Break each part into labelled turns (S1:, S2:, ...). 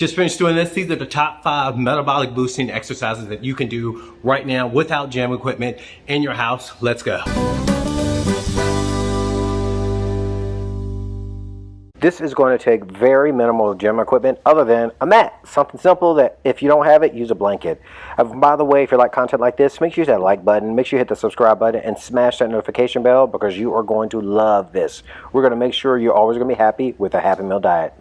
S1: Just finished doing this. These are the top 5 metabolic boosting exercises that you can do right now without gym equipment in your house. Let's go. This is going to take very minimal gym equipment other than a mat. Something simple that if you don't have it, use a blanket. By the way, if you like content like this, make sure you hit that like button, make sure you hit the subscribe button, and smash that notification bell because you are going to love this. We're going to make sure you're always going to be happy with a Happy Meal diet.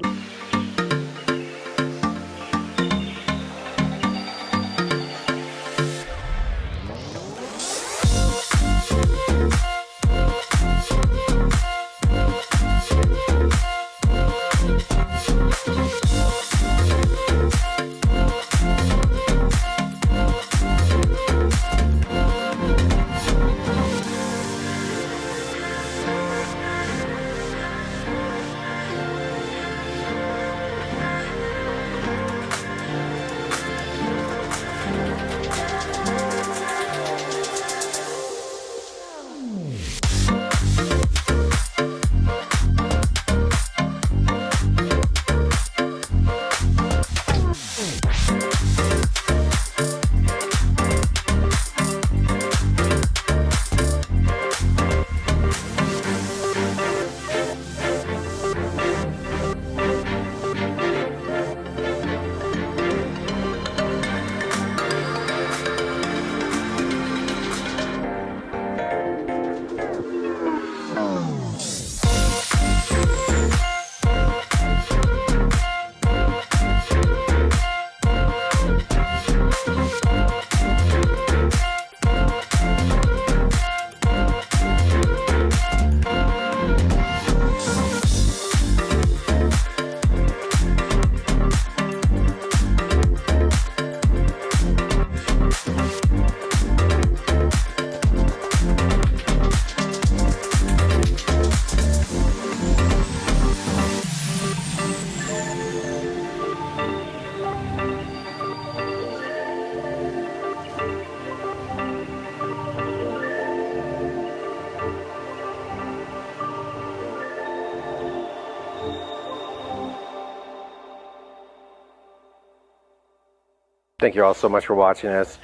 S1: Thank you all so much for watching this.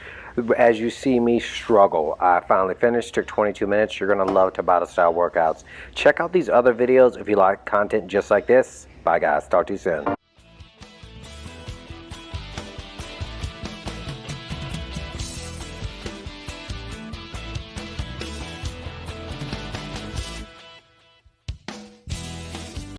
S1: As you see me struggle, I finally finished. Took 22 minutes. You're going to love Tabata style workouts. Check out these other videos if you like content just like this. Bye guys. Talk to you soon.